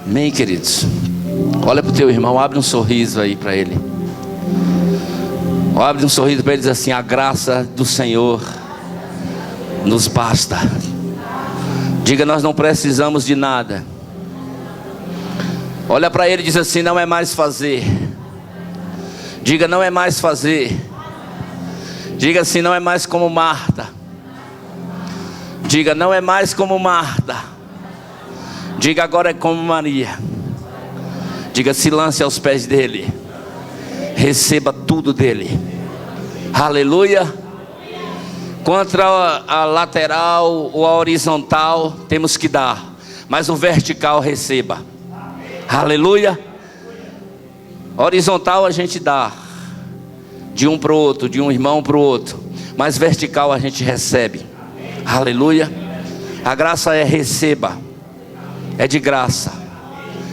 Amém, queridos? Olha para o teu irmão, abre um sorriso aí para ele. Abre um sorriso para ele e diz assim: a graça do Senhor nos basta. Diga: nós não precisamos de nada. Olha para ele e diz assim: não é mais fazer. Diga: não é mais fazer. Diga assim: não é mais como Marta. Diga: não é mais como Marta. Diga: agora é como Maria. Diga: se lance aos pés dele. Receba tudo dele. Aleluia. Contra a lateral ou a horizontal temos que dar, mas o vertical receba. Aleluia. Horizontal a gente dá de um para o outro, de um irmão para o outro, mas vertical a gente recebe. Aleluia. A graça é receba, é de graça,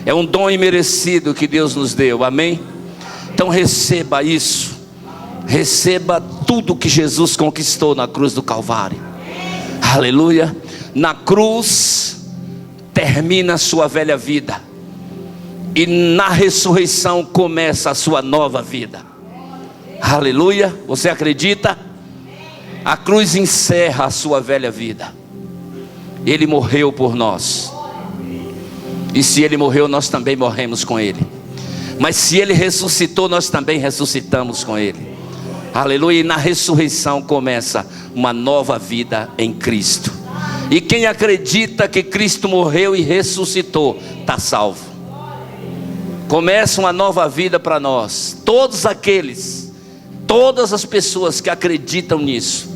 é um dom imerecido que Deus nos deu. Amém? Então receba isso. Receba tudo que Jesus conquistou na cruz do Calvário. Aleluia. Na cruz termina a sua velha vida, e na ressurreição começa a sua nova vida. Aleluia. Você acredita? A cruz encerra a sua velha vida. Ele morreu por nós, e se Ele morreu, nós também morremos com Ele. Mas se Ele ressuscitou, nós também ressuscitamos com Ele. Aleluia. E na ressurreição começa uma nova vida em Cristo. E quem acredita que Cristo morreu e ressuscitou, está salvo. Começa uma nova vida para nós. Todos aqueles, todas as pessoas que acreditam nisso,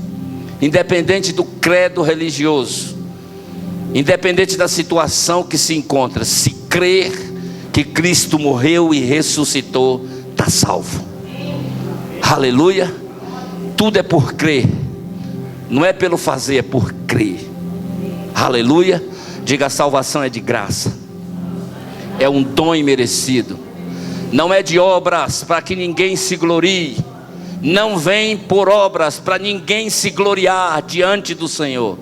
independente do credo religioso, independente da situação que se encontra, se crer que Cristo morreu e ressuscitou, está salvo. Aleluia. Tudo é por crer, não é pelo fazer, é por crer. Aleluia. Diga: a salvação é de graça, é um dom imerecido, não é de obras para que ninguém se glorie, não vem por obras para ninguém se gloriar diante do Senhor,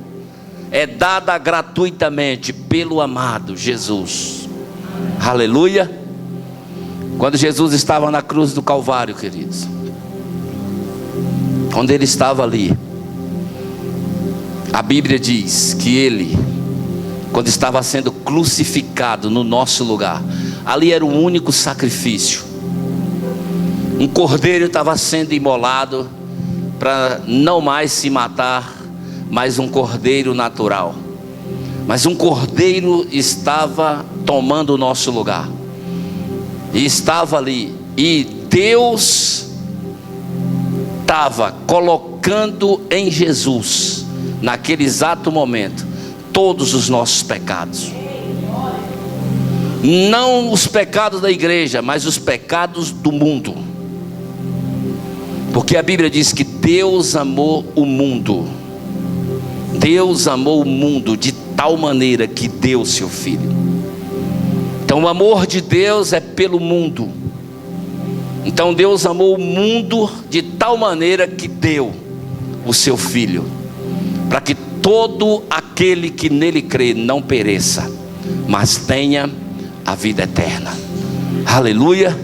é dada gratuitamente pelo amado Jesus. Aleluia. Quando Jesus estava na cruz do Calvário, queridos, quando Ele estava ali, a Bíblia diz que Ele, quando estava sendo crucificado no nosso lugar, ali era o único sacrifício. Um cordeiro estava sendo imolado para não mais se matar, mas um cordeiro natural. Mas um cordeiro estava tomando o nosso lugar, e estava ali, e Deus estava colocando em Jesus, naquele exato momento, todos os nossos pecados. Não os pecados da igreja, mas os pecados do mundo. Porque a Bíblia diz que Deus amou o mundo. Deus amou o mundo de tal maneira que deu seu Filho. Então o amor de Deus é pelo mundo. Então Deus amou o mundo de tal maneira que deu o seu Filho, para que todo aquele que nele crê não pereça, mas tenha a vida eterna. Aleluia.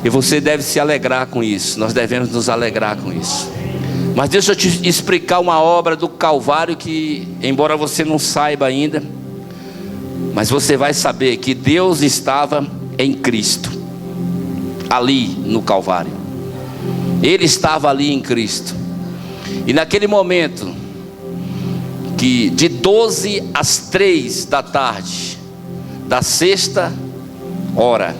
E você deve se alegrar com isso. Nós devemos nos alegrar com isso. Mas deixa eu te explicar uma obra do Calvário que, embora você não saiba ainda, mas você vai saber que Deus estava em Cristo, ali no Calvário. Ele estava ali em Cristo. E naquele momento, que de 12 às 3 da tarde, da sexta hora,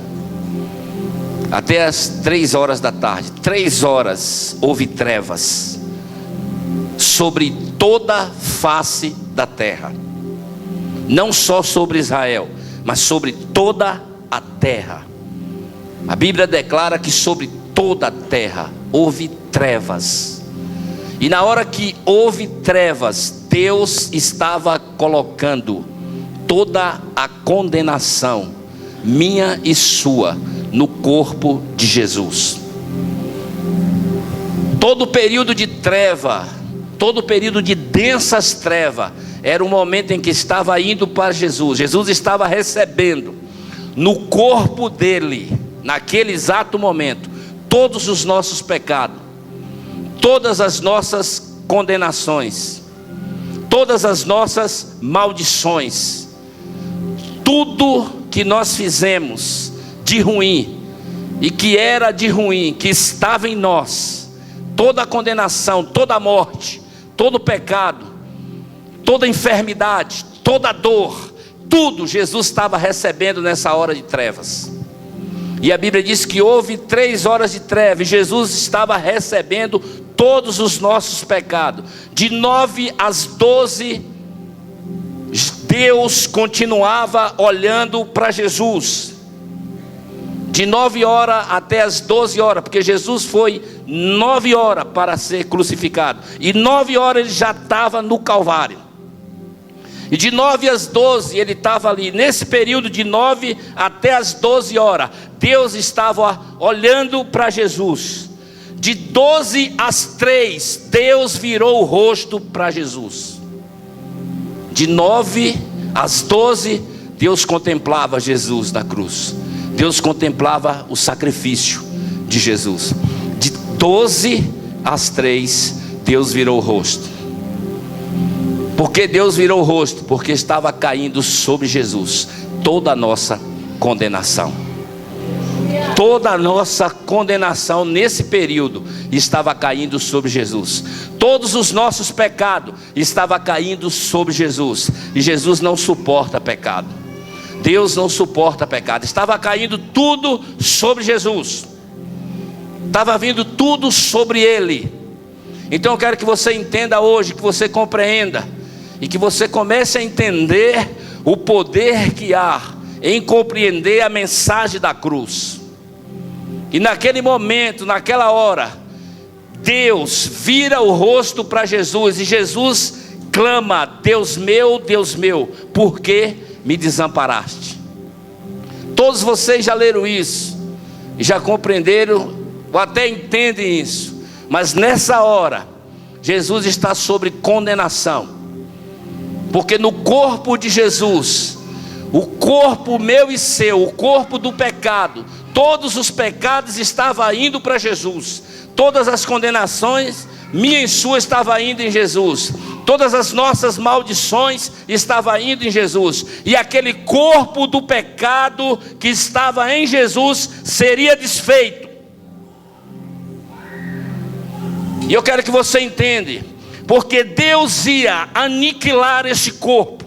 até as 3 horas da tarde, 3 horas, houve trevas sobre toda a face da terra. Não só sobre Israel, mas sobre toda a terra. A Bíblia declara que sobre toda a terra houve trevas. E na hora que houve trevas, Deus estava colocando toda a condenação, minha e sua, no corpo de Jesus. Todo período de treva, todo período de densas trevas, era o momento em que estava indo para Jesus. Jesus estava recebendo no corpo dele, naquele exato momento, todos os nossos pecados, todas as nossas condenações, todas as nossas maldições, tudo que nós fizemos de ruim e que era de ruim, que estava em nós, toda a condenação, toda a morte, todo o pecado, toda a enfermidade, toda a dor, tudo Jesus estava recebendo nessa hora de trevas. E a Bíblia diz que houve 3 horas de trevas, e Jesus estava recebendo todos os nossos pecados. De 9 às 12, Deus continuava olhando para Jesus. De 9 horas até as 12 horas, porque Jesus foi 9 horas para ser crucificado, e 9 horas ele já estava no Calvário. E de 9 às 12 ele estava ali. Nesse período de 9 até as 12 horas, Deus estava olhando para Jesus. De 12 às 3, Deus virou o rosto para Jesus. De 9 às 12, Deus contemplava Jesus na cruz. Deus contemplava o sacrifício de Jesus. De 12 às 3, Deus virou o rosto. Por que Deus virou o rosto? Porque estava caindo sobre Jesus toda a nossa condenação. Toda a nossa condenação nesse período estava caindo sobre Jesus. Todos os nossos pecados estavam caindo sobre Jesus. E Jesus não suporta pecado. Deus não suporta pecado. Estava caindo tudo sobre Jesus. Estava vindo tudo sobre Ele. Então eu quero que você entenda hoje, que você compreenda, e que você comece a entender o poder que há em compreender a mensagem da cruz. E naquele momento, naquela hora, Deus vira o rosto para Jesus, e Jesus clama: Deus meu, por que me desamparaste? Todos vocês já leram isso, e já compreenderam, ou até entendem isso. Mas nessa hora, Jesus está sob condenação. Porque no corpo de Jesus, o corpo meu e seu, o corpo do pecado, todos os pecados estavam indo para Jesus. Todas as condenações, minha e sua, estavam indo em Jesus. Todas as nossas maldições estavam indo em Jesus. E aquele corpo do pecado que estava em Jesus seria desfeito. E eu quero que você entenda, porque Deus ia aniquilar esse corpo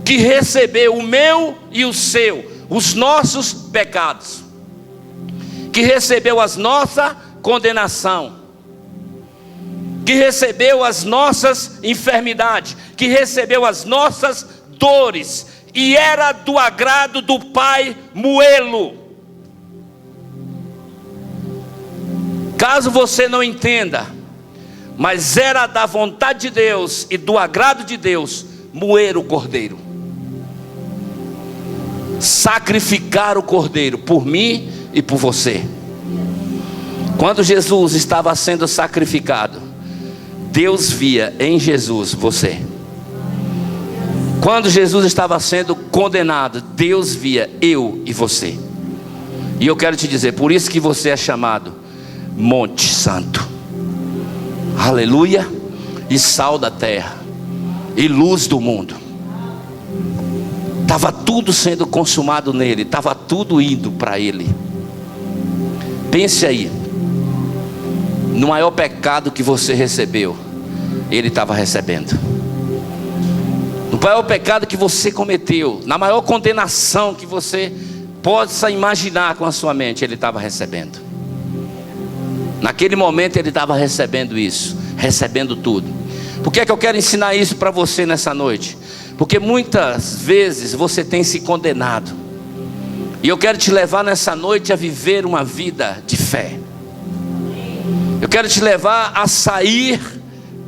que recebeu o meu e o seu, os nossos pecados, que recebeu as nossa condenação, que recebeu as nossas enfermidades, que recebeu as nossas dores, e era do agrado do Pai moê-lo. Caso você não entenda, mas era da vontade de Deus e do agrado de Deus moer o cordeiro, sacrificar o cordeiro por mim e por você. Quando Jesus estava sendo sacrificado, Deus via em Jesus você. Quando Jesus estava sendo condenado, Deus via eu e você. E eu quero te dizer, por isso que você é chamado Monte Santo. Aleluia. E sal da terra, e luz do mundo. Estava tudo sendo consumado nele, estava tudo indo para ele. Pense aí, no maior pecado que você recebeu, ele estava recebendo. No maior pecado que você cometeu, na maior condenação que você possa imaginar com a sua mente, ele estava recebendo. Naquele momento ele estava recebendo isso, recebendo tudo. Por que é que eu quero ensinar isso para você nessa noite? Porque muitas vezes você tem se condenado, e eu quero te levar nessa noite a viver uma vida de fé. Eu quero te levar a sair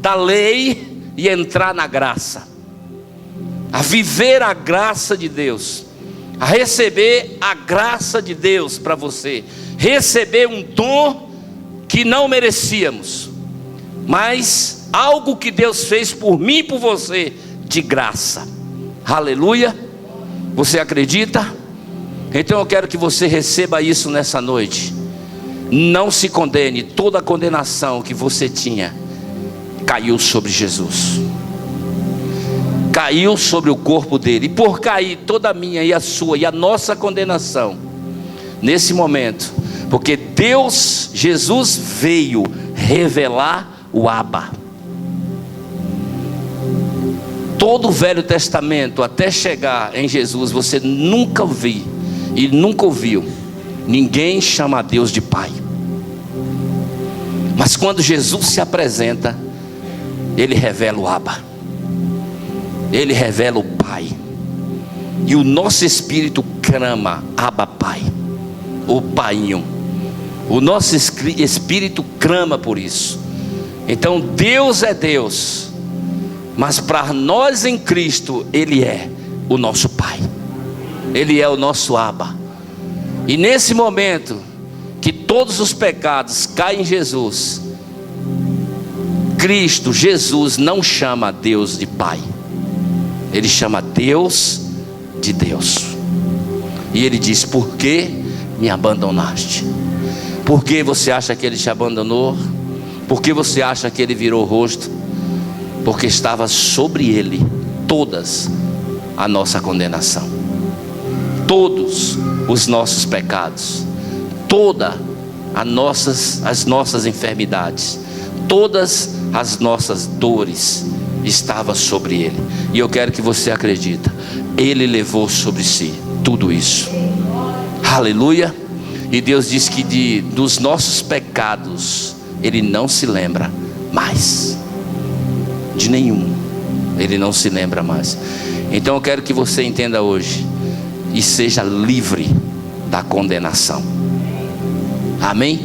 da lei e entrar na graça, a viver a graça de Deus, a receber a graça de Deus para você, receber um dom que não merecíamos, mas algo que Deus fez por mim e por você, de graça. Aleluia. Você acredita? Então eu quero que você receba isso nessa noite. Não se condene. Toda a condenação que você tinha caiu sobre Jesus, caiu sobre o corpo dele. E por cair toda a minha e a sua e a nossa condenação nesse momento, porque Deus, Jesus veio revelar o Abba. Todo o Velho Testamento até chegar em Jesus, você nunca viu e nunca ouviu ninguém chama Deus de Pai. Mas quando Jesus se apresenta, Ele revela o Abba, Ele revela o Pai. E o nosso espírito clama, Abba Pai, o Painho. O nosso espírito clama por isso. Então Deus é Deus, mas para nós em Cristo, Ele é o nosso Pai, Ele é o nosso Abba. E nesse momento que todos os pecados caem em Jesus, Cristo, Jesus não chama Deus de Pai, Ele chama Deus de Deus. E Ele diz: por que me abandonaste? Por que você acha que Ele te abandonou? Por que você acha que Ele virou o rosto? Porque estava sobre Ele todas a nossa condenação, todos os nossos pecados, todas as nossas enfermidades, todas as nossas dores estavam sobre Ele. E eu quero que você acredite, Ele levou sobre si tudo isso. Aleluia. E Deus diz que dos nossos pecados Ele não se lembra mais, de nenhum, Ele não se lembra mais. Então eu quero que você entenda hoje e seja livre da condenação. Amém?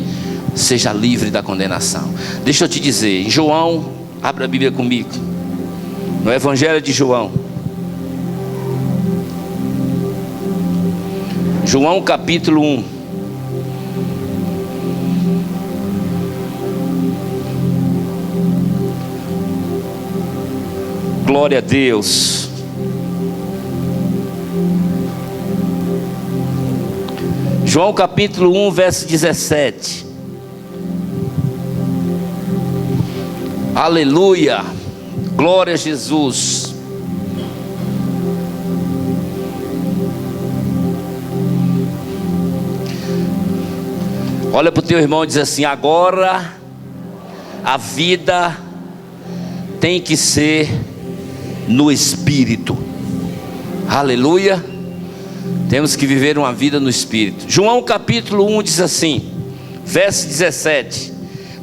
Seja livre da condenação. Deixa eu te dizer, em João, abra a Bíblia comigo, no Evangelho de João, João capítulo 1. Glória a Deus. João capítulo 1, verso 17. Aleluia. Glória a Jesus. Olha para o teu irmão e diz assim: agora a vida tem que ser no Espírito. Aleluia. Temos que viver uma vida no Espírito. João capítulo 1 diz assim, verso 17: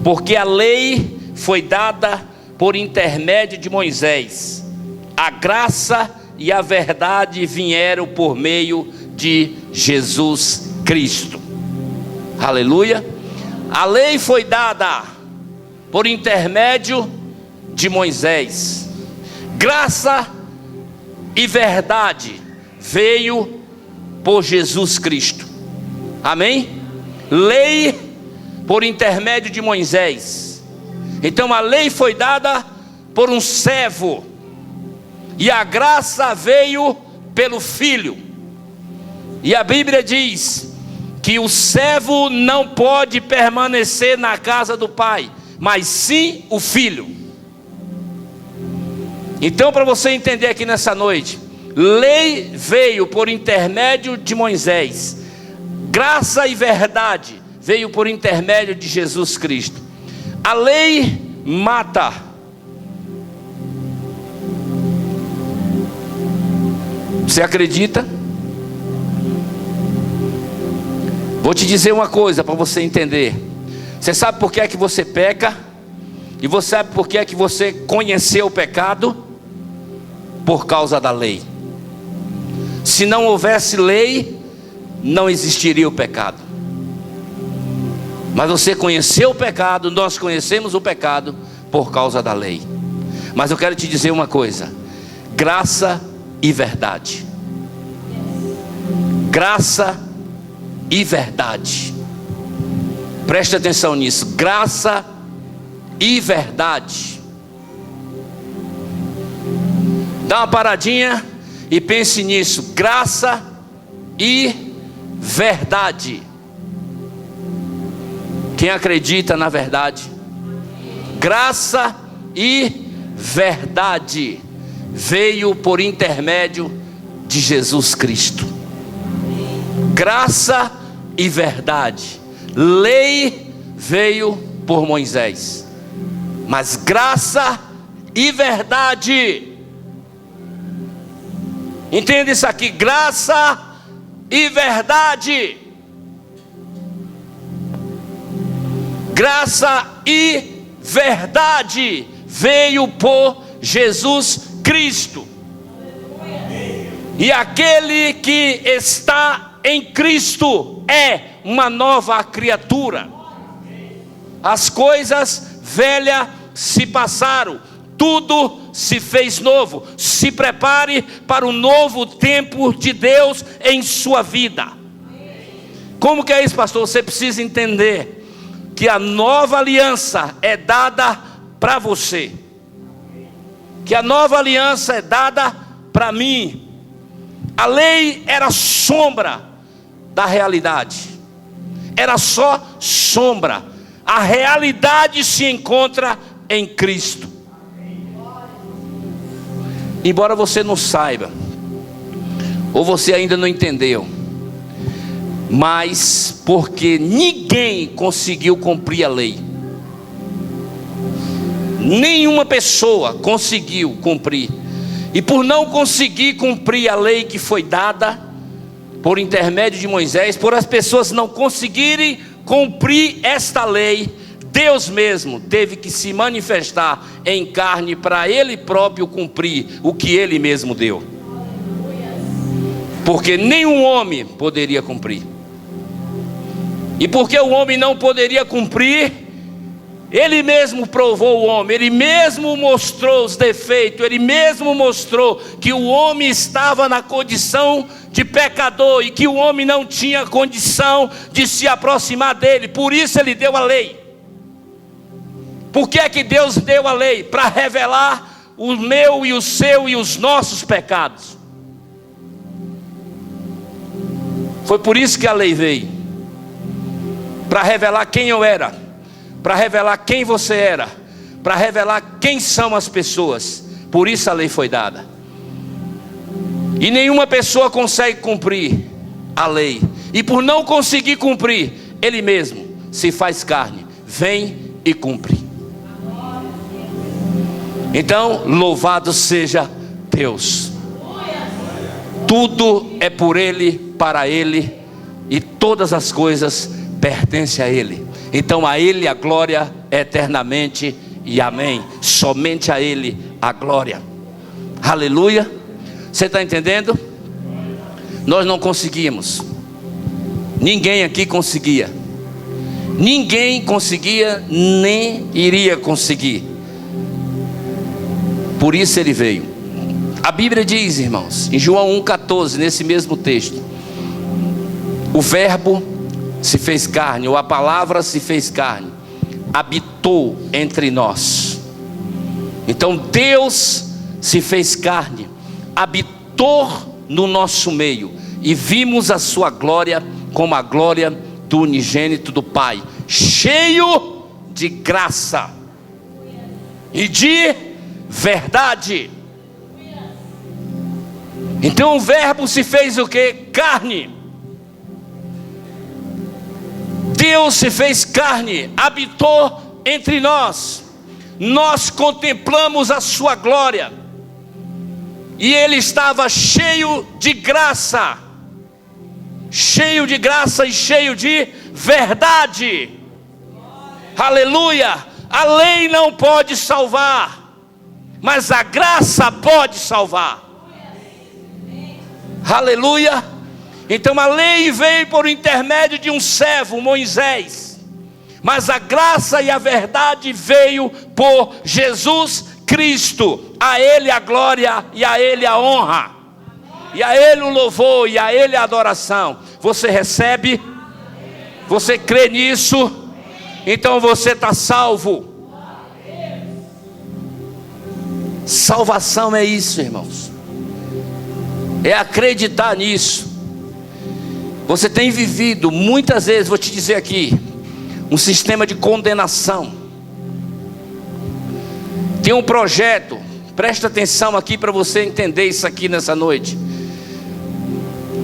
porque a lei foi dada por intermédio de Moisés, a graça e a verdade vieram por meio de Jesus Cristo. Aleluia. A lei foi dada por intermédio de Moisés, graça e verdade veio por Jesus Cristo. Amém? Lei por intermédio de Moisés. Então a lei foi dada por um servo, e a graça veio pelo Filho. E a Bíblia diz que o servo não pode permanecer na casa do pai, mas sim o filho. Então, para você entender aqui nessa noite, lei veio por intermédio de Moisés, graça e verdade veio por intermédio de Jesus Cristo. A lei mata, você acredita? Vou te dizer uma coisa para você entender. Você sabe por que é que você peca? E você sabe por que é que você conheceu o pecado? Por causa da lei. Se não houvesse lei, não existiria o pecado. Mas você conheceu o pecado, nós conhecemos o pecado por causa da lei. Mas eu quero te dizer uma coisa: graça e verdade. Graça e verdade. Preste atenção nisso. Graça e verdade Dá uma paradinha e pense nisso: graça e verdade. Quem acredita na verdade? Graça e verdade veio por intermédio de Jesus Cristo. Graça e verdade. Lei veio por Moisés, mas graça e verdade. Entenda isso aqui: graça e verdade. Graça e verdade veio por Jesus Cristo. E aquele que está em Cristo é uma nova criatura. As coisas velhas se passaram, tudo se fez novo. Se prepare para o novo tempo de Deus em sua vida. Como que é isso, pastor? Você precisa entender que a nova aliança é dada para você, que a nova aliança é dada para mim. A lei era sombra da realidade, era só sombra. A realidade se encontra em Cristo. Embora você não saiba, ou você ainda não entendeu, mas porque ninguém conseguiu cumprir a lei, nenhuma pessoa conseguiu cumprir, e por não conseguir cumprir a lei que foi dada por intermédio de Moisés, por as pessoas não conseguirem cumprir esta lei, Deus mesmo teve que se manifestar em carne para Ele próprio cumprir o que Ele mesmo deu, porque nenhum homem poderia cumprir. E porque o homem não poderia cumprir, Ele mesmo provou o homem, Ele mesmo mostrou os defeitos, Ele mesmo mostrou que o homem estava na condição de pecador e que o homem não tinha condição de se aproximar dele. Por isso Ele deu a lei. Por que é que Deus deu a lei? Para revelar o meu e o seu e os nossos pecados. Foi por isso que a lei veio, para revelar quem eu era, para revelar quem você era, para revelar quem são as pessoas. Por isso a lei foi dada. E nenhuma pessoa consegue cumprir a lei, e por não conseguir cumprir, Ele mesmo se faz carne, vem e cumpre. Então, louvado seja Deus. Tudo é por Ele, para Ele, e todas as coisas pertencem a Ele. Então a Ele a glória eternamente, e amém. Somente a Ele a glória. Aleluia. Você está entendendo? Nós não conseguimos. Ninguém aqui conseguia. Ninguém conseguia, nem iria conseguir. Por isso Ele veio. A Bíblia diz, irmãos, em João 1,14, nesse mesmo texto: o verbo se fez carne, ou a palavra se fez carne, habitou entre nós. Então Deus se fez carne, habitou no nosso meio, e vimos a sua glória como a glória do unigênito do Pai, cheio de graça e de verdade. Então o verbo se fez o que? Carne. Deus se fez carne, habitou entre nós. Nós contemplamos a sua glória, e Ele estava cheio de graça, cheio de graça e cheio de verdade. Aleluia. A lei não pode salvar, mas a graça pode salvar. Aleluia. Então a lei veio por intermédio de um servo, Moisés, mas a graça e a verdade veio por Jesus Cristo. A Ele a glória e a Ele a honra, e a Ele o louvor e a Ele a adoração. Você recebe? Você crê nisso? Então você está salvo. Salvação é isso, irmãos. É acreditar nisso. Você tem vivido muitas vezes, vou te dizer aqui, um sistema de condenação. Tem um projeto, presta atenção aqui para você entender isso aqui nessa noite.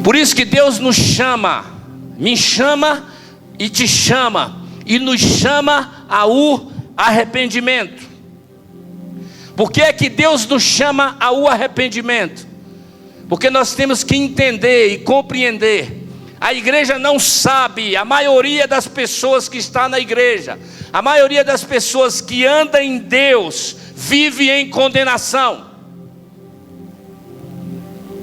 Por isso que Deus nos chama, me chama e te chama, e nos chama ao arrependimento. Por que é que Deus nos chama ao arrependimento? Porque nós temos que entender e compreender. A igreja não sabe, a maioria das pessoas que está na igreja, a maioria das pessoas que andam em Deus, vive em condenação.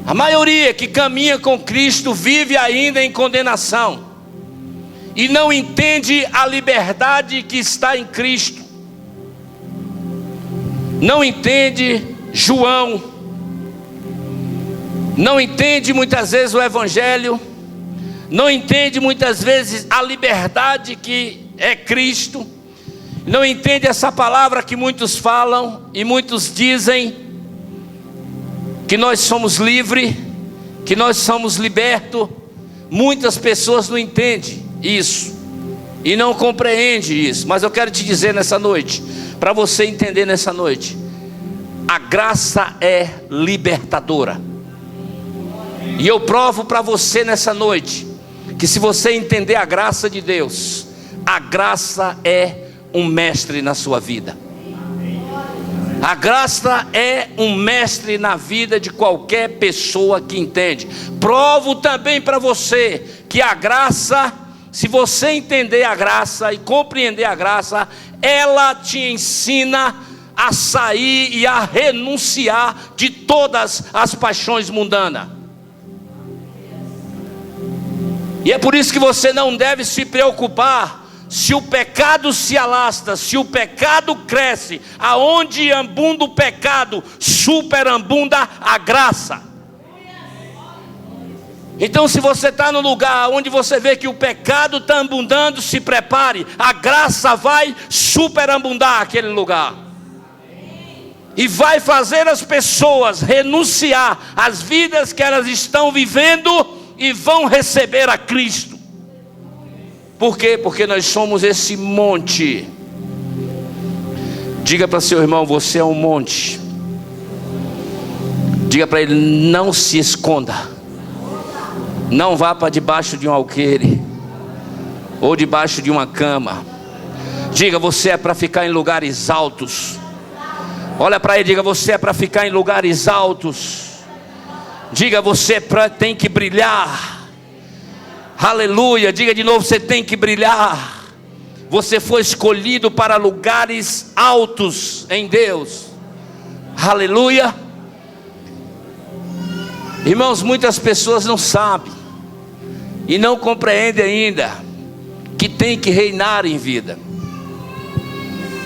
A maioria que caminha com Cristo vive ainda em condenação. E não entende a liberdade que está em Cristo. Não entende João. Não entende muitas vezes o Evangelho. Não entende muitas vezes a liberdade que é Cristo. Não entende essa palavra que muitos falam e muitos dizem, que nós somos livres, que nós somos libertos. Muitas pessoas não entendem isso e não compreendem isso. Mas eu quero te dizer nessa noite, para você entender nessa noite, a graça é libertadora. E eu provo para você nessa noite que se você entender a graça de Deus, a graça é um mestre na sua vida. A graça é um mestre na vida de qualquer pessoa que entende. Provo também para você que a graça, se você entender a graça e compreender a graça, ela te ensina a sair e a renunciar de todas as paixões mundanas. E é por isso que você não deve se preocupar se o pecado se alastra, se o pecado cresce. Aonde abunda o pecado, superabunda a graça. Então, se você está no lugar onde você vê que o pecado está abundando, se prepare, a graça vai superabundar aquele lugar. E vai fazer as pessoas renunciar às vidas que elas estão vivendo e vão receber a Cristo. Por quê? Porque nós somos esse monte. Diga para seu irmão, você é um monte. Diga para ele, não se esconda. Não vá para debaixo de um alqueire ou debaixo de uma cama. Diga, você é para ficar em lugares altos. Olha para ele, diga, você é para ficar em lugares altos. Diga, você tem que brilhar. Aleluia, diga de novo, você tem que brilhar. Você foi escolhido para lugares altos em Deus. Aleluia. Irmãos, muitas pessoas não sabem e não compreendem ainda que tem que reinar em vida.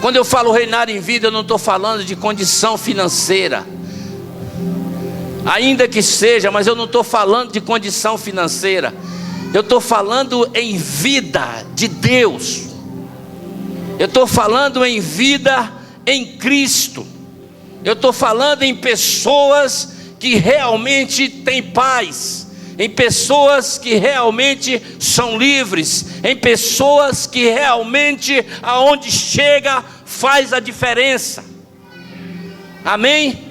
Quando eu falo reinar em vida, eu não estou falando de condição financeira, ainda que seja, mas eu não estou falando de condição financeira. Eu estou falando em vida de Deus. Eu estou falando em vida em Cristo. Eu estou falando em pessoas que realmente têm paz, em pessoas que realmente são livres, em pessoas que realmente aonde chega faz a diferença. Amém?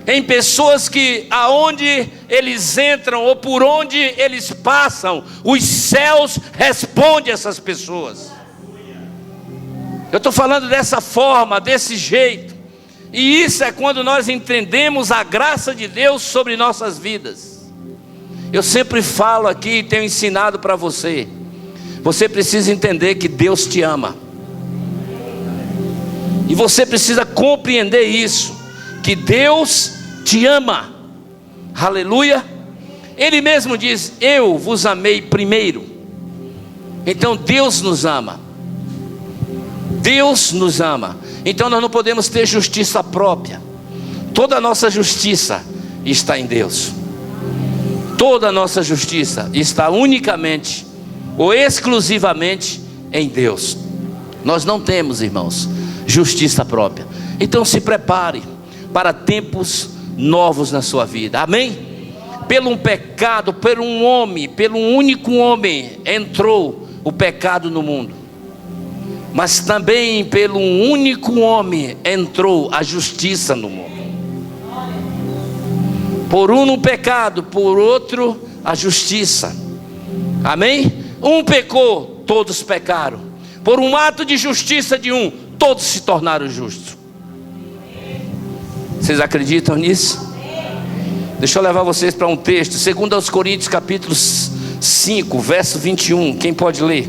Em pessoas que aonde eles entram ou por onde eles passam, os céus respondem a essas pessoas. Eu estou falando dessa forma, desse jeito. E isso é quando nós entendemos a graça de Deus sobre nossas vidas. Eu sempre falo aqui e tenho ensinado para você. Você precisa entender que Deus te ama. E você precisa compreender isso, que Deus te ama. Aleluia. Ele mesmo diz, eu vos amei primeiro. Então Deus nos ama. Deus nos ama. Então nós não podemos ter justiça própria. Toda a nossa justiça está em Deus. Toda a nossa justiça está unicamente ou exclusivamente em Deus. Nós não temos, irmãos, justiça própria. Então se prepare. para tempos novos na sua vida. Amém? Pelo um pecado, pelo um único homem entrou o pecado no mundo. Mas também pelo um único homem entrou a justiça no mundo. Por um o pecado, por outro a justiça. Amém? Um pecou, todos pecaram. Por um ato de justiça de um, todos se tornaram justos. Vocês acreditam nisso? Deixa eu levar vocês para um texto, 2 Coríntios capítulo 5, verso 21. Quem pode ler?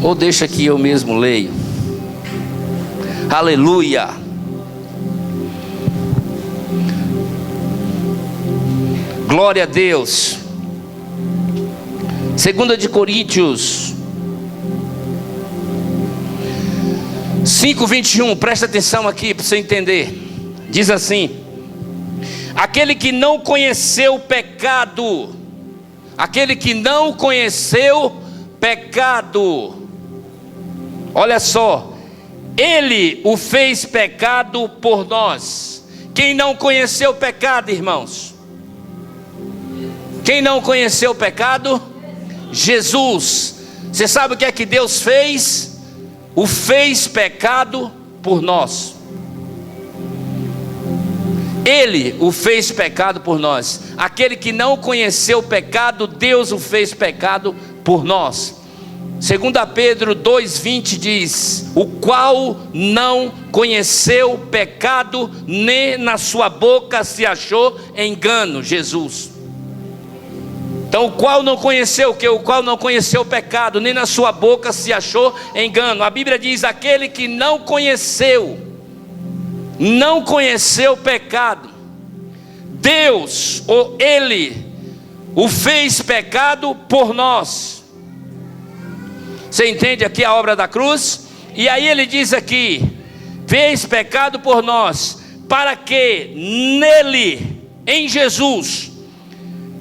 Ou deixa que eu mesmo leio. Aleluia. Glória a Deus. 2 Coríntios 5:21, presta atenção aqui para você entender. Diz assim: aquele que não conheceu o pecado, aquele que não conheceu pecado, olha só, ele o fez pecado por nós. Quem não conheceu o pecado, irmãos? Quem não conheceu o pecado? Jesus. Você sabe o que é que Deus fez? O fez pecado por nós. Ele o fez pecado por nós. Aquele que não conheceu o pecado, Deus o fez pecado por nós. 2 Pedro 2:20 diz: o qual não conheceu pecado, nem na sua boca se achou engano. Jesus. Então, o qual não conheceu o que? O qual não conheceu o pecado, nem na sua boca se achou engano. A Bíblia diz: aquele que não conheceu o pecado, Deus, ou Ele, o fez pecado por nós. Você entende aqui a obra da cruz? E aí ele diz aqui: fez pecado por nós, para que nele, em Jesus,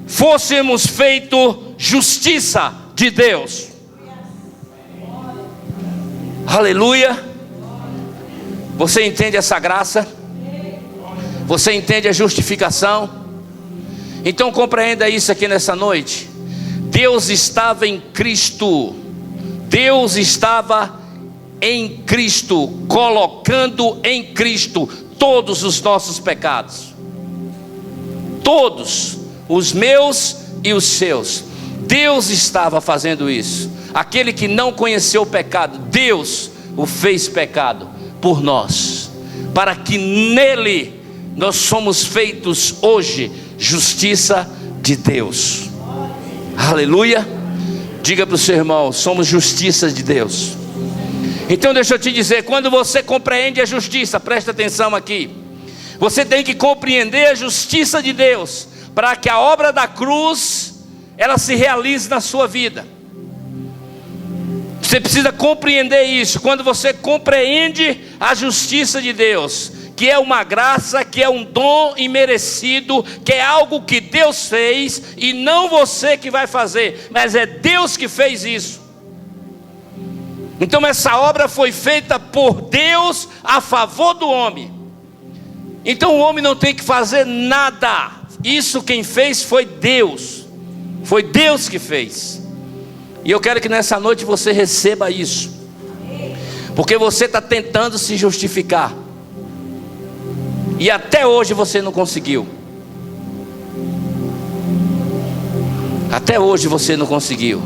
fôssemos feito justiça de Deus. Aleluia. Você entende essa graça? Você entende a justificação? Então compreenda isso aqui nessa noite. Deus estava em Cristo. Deus estava em Cristo, colocando em Cristo todos os nossos pecados. Todos, os meus e os seus. Deus estava fazendo isso. Aquele que não conheceu o pecado, Deus o fez pecado por nós, para que nele nós somos feitos hoje justiça de Deus. Aleluia. Diga para o seu irmão: somos justiça de Deus. Então deixa eu te dizer, quando você compreende a justiça, presta atenção aqui, você tem que compreender a justiça de Deus, para que a obra da cruz, ela se realize na sua vida. Você precisa compreender isso. Quando você compreende a justiça de Deus, que é uma graça, que é um dom imerecido, que é algo que Deus fez, e não você que vai fazer, mas é Deus que fez isso. Então essa obra foi feita por Deus a favor do homem. Então o homem não tem que fazer nada. Isso quem fez foi Deus. Foi Deus que fez. E eu quero que nessa noite você receba isso, porque você está tentando se justificar, e até hoje você não conseguiu. Até hoje você não conseguiu.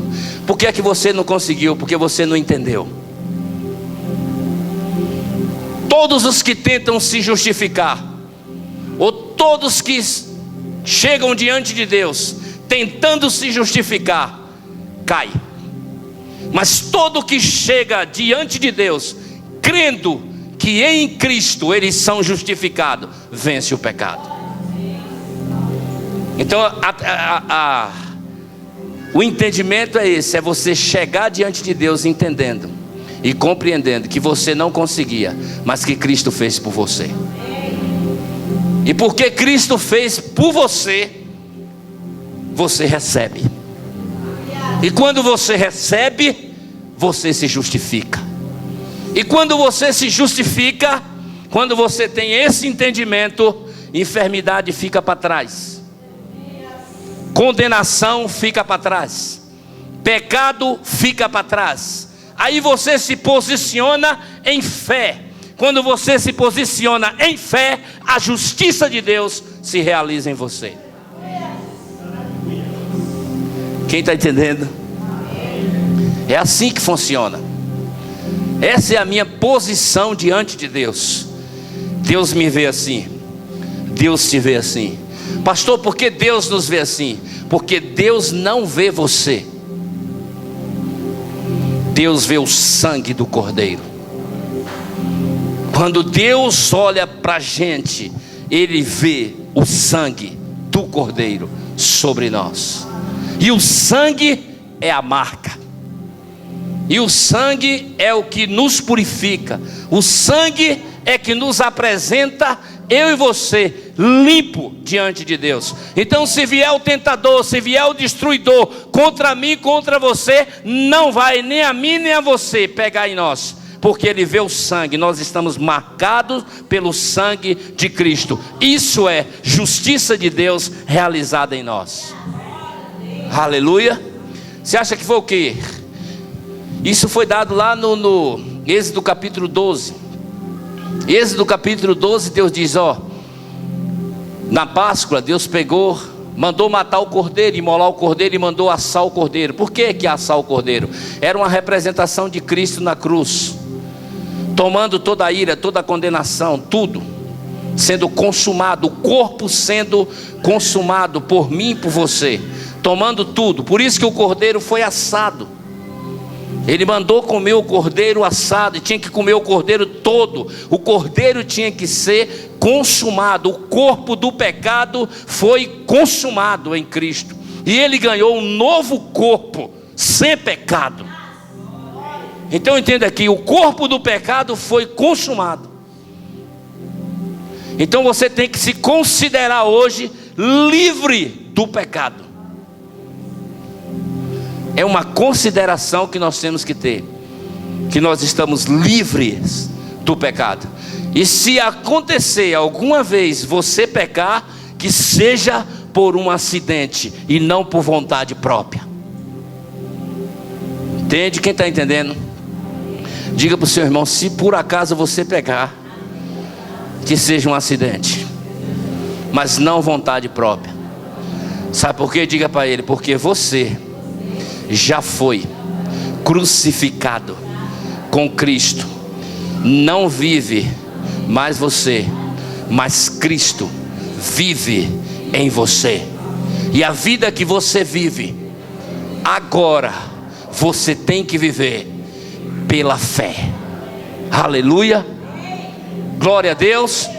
Por que é que você não conseguiu? Porque você não entendeu. Todos os que tentam se justificar, ou todos que chegam diante de Deus tentando se justificar, cai. Mas todo que chega diante de Deus crendo que em Cristo eles são justificados, vence o pecado. Então o entendimento é esse: é você chegar diante de Deus entendendo e compreendendo que você não conseguia, mas que Cristo fez por você. E porque Cristo fez por você, você recebe. E quando você recebe, você se justifica. E quando você se justifica, Quando você tem esse entendimento, enfermidade fica para trás, condenação fica para trás, pecado fica para trás. Aí você se posiciona em fé. Quando você se posiciona em fé, a justiça de Deus se realiza em você. Quem está entendendo? É assim que funciona. Essa é a minha posição diante de Deus. Deus me vê assim, Deus te vê assim. Pastor, por que Deus nos vê assim? Porque Deus não vê você, Deus vê o sangue do Cordeiro. Quando Deus olha para a gente, Ele vê o sangue do Cordeiro sobre nós. E o sangue é a marca, e o sangue é o que nos purifica. O sangue é que nos apresenta, eu e você, limpo diante de Deus. Então, se vier o tentador, se vier o destruidor contra mim, contra você, não vai nem a mim nem a você pegar em nós, porque ele vê o sangue. Nós estamos marcados pelo sangue de Cristo. Isso é justiça de Deus realizada em nós. Aleluia. Você acha que foi o quê? Isso foi dado lá no Êxodo capítulo 12. Êxodo capítulo 12, Deus diz, na Páscoa, Deus pegou, mandou matar o cordeiro, imolar o cordeiro e mandou assar o cordeiro. Por que assar o cordeiro? Era uma representação de Cristo na cruz, tomando toda a ira, toda a condenação, tudo sendo consumado, o corpo sendo consumado por mim e por você, tomando tudo. Por isso que o cordeiro foi assado. Ele mandou comer o cordeiro assado, e tinha que comer o cordeiro todo. O cordeiro tinha que ser consumado. O corpo do pecado foi consumado em Cristo, e ele ganhou um novo corpo sem pecado. Então entenda aqui, o corpo do pecado foi consumado. Então você tem que se considerar hoje livre do pecado. É uma consideração que nós temos que ter, que nós estamos livres do pecado. E se acontecer alguma vez você pecar, que seja por um acidente e não por vontade própria. Entende? Quem está entendendo? Diga para o seu irmão, se por acaso você pecar, que seja um acidente, mas não vontade própria. Sabe por quê? Diga para ele, porque você já foi crucificado com Cristo. Não vive mais você, mas Cristo vive em você. E a vida que você vive agora, você tem que viver pela fé. Aleluia, glória a Deus.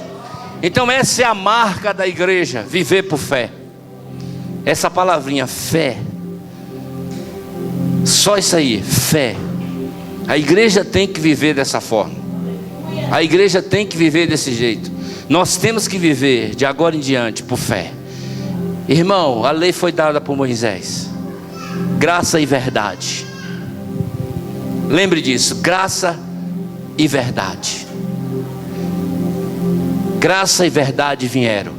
Então essa é a marca da igreja, viver por fé. Essa palavrinha fé, só isso aí, fé. A igreja tem que viver dessa forma. A igreja tem que viver desse jeito. Nós temos que viver de agora em diante por fé. Irmão, a lei foi dada por Moisés, graça e verdade. Lembre disso, graça e verdade. Graça e verdade vieram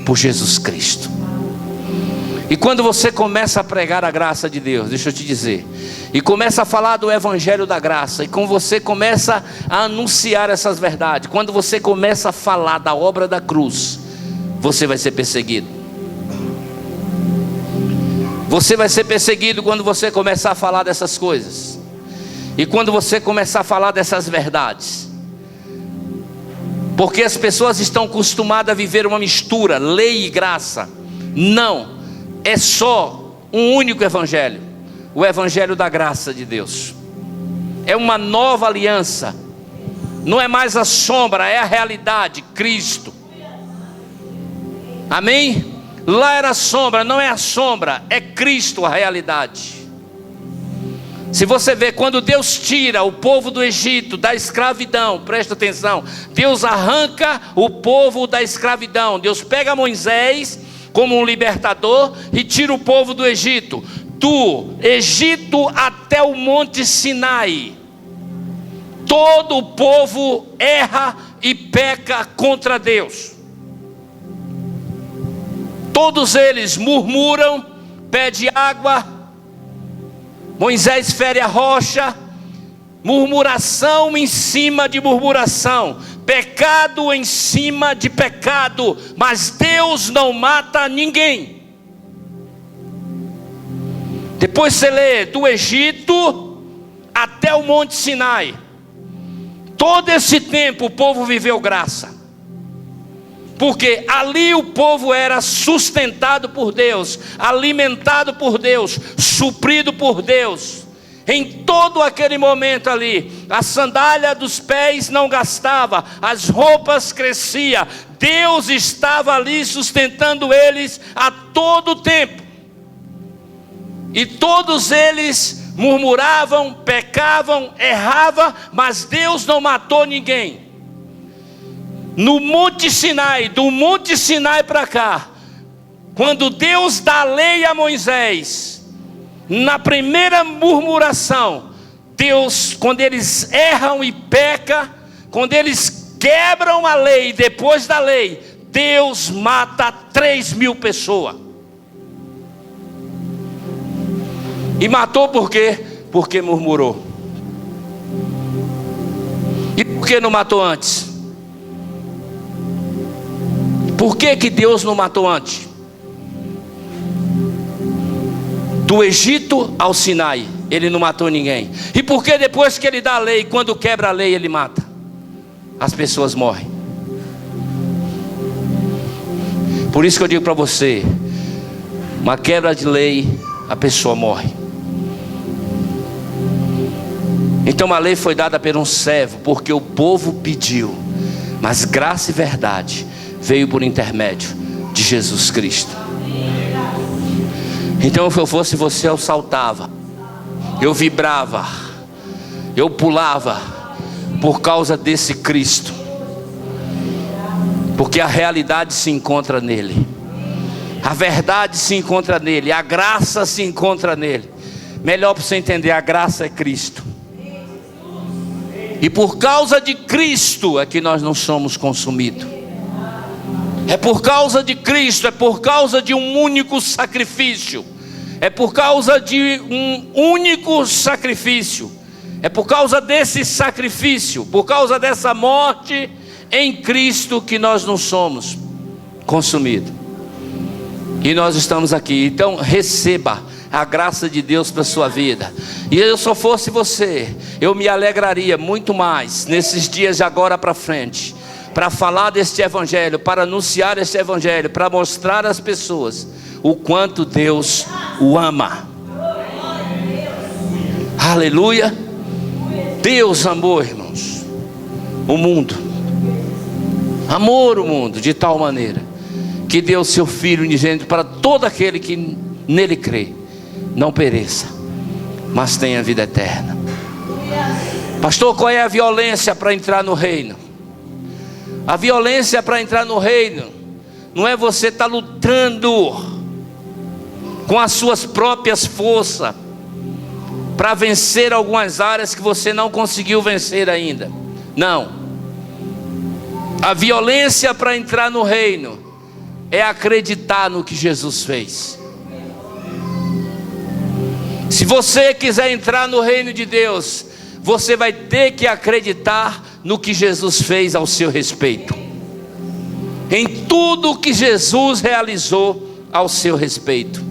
por Jesus Cristo. E quando você começa a pregar a graça de Deus, deixa eu te dizer, e começa a falar do evangelho da graça, e quando você começa a anunciar essas verdades, quando você começa a falar da obra da cruz, você vai ser perseguido. Você vai ser perseguido quando você começar a falar dessas coisas, e quando você começar a falar dessas verdades, porque as pessoas estão acostumadas a viver uma mistura, lei e graça. Não, é só um único evangelho, o evangelho da graça de Deus. É uma nova aliança, não é mais a sombra, é a realidade, Cristo. Amém? Lá era a sombra, não é a sombra, é Cristo a realidade. Se você vê, quando Deus tira o povo do Egito da escravidão, presta atenção, Deus arranca o povo da escravidão. Deus pega Moisés como um libertador e tira o povo do Egito até o monte Sinai. Todo o povo erra e peca contra Deus. Todos eles murmuram, pede água, Moisés fere a rocha, murmuração em cima de murmuração, pecado em cima de pecado, mas Deus não mata ninguém. Depois você lê do Egito até o Monte Sinai. Todo esse tempo o povo viveu graça, porque ali o povo era sustentado por Deus, alimentado por Deus, suprido por Deus. Em todo aquele momento ali, a sandália dos pés não gastava, as roupas cresciam, Deus estava ali sustentando eles a todo tempo. E todos eles murmuravam, pecavam, erravam, mas Deus não matou ninguém. No Monte Sinai, do Monte Sinai para cá, quando Deus dá a lei a Moisés, na primeira murmuração, Deus, quando eles erram e pecam, quando eles quebram a lei, depois da lei, Deus mata 3.000 pessoas. E matou por quê? Porque murmurou. E por que não matou antes? Por que que Deus não matou antes? Do Egito ao Sinai, ele não matou ninguém. E por que depois que ele dá a lei, quando quebra a lei, ele mata? As pessoas morrem. Por isso que eu digo para você, uma quebra de lei, a pessoa morre. Então a lei foi dada por um servo, porque o povo pediu, mas graça e verdade veio por intermédio de Jesus Cristo. Então se eu fosse você, eu saltava, eu vibrava, eu pulava, por causa desse Cristo, porque a realidade se encontra nele, a verdade se encontra nele, a graça se encontra nele. Melhor para você entender, a graça é Cristo. E por causa de Cristo é que nós não somos consumidos. É por causa de Cristo, é por causa de um único sacrifício. É por causa de um único sacrifício. É por causa desse sacrifício, por causa dessa morte em Cristo, que nós não somos consumidos. E nós estamos aqui. Então receba a graça de Deus para a sua vida. E eu, se eu fosse você, eu me alegraria muito mais nesses dias de agora para frente, para falar deste evangelho, para anunciar este evangelho, para mostrar às pessoas o quanto Deus o ama. Aleluia. Deus amou, irmãos, o mundo, amou o mundo de tal maneira que deu seu Filho unigênito para todo aquele que nele crê, não pereça, mas tenha vida eterna. Pastor, qual é a violência para entrar no reino? A violência para entrar no reino não é você estar lutando com as suas próprias forças para vencer algumas áreas que você não conseguiu vencer ainda. Não. A violência para entrar no reino é acreditar no que Jesus fez. Se você quiser entrar no reino de Deus, você vai ter que acreditar no que Jesus fez ao seu respeito, em tudo que Jesus realizou ao seu respeito,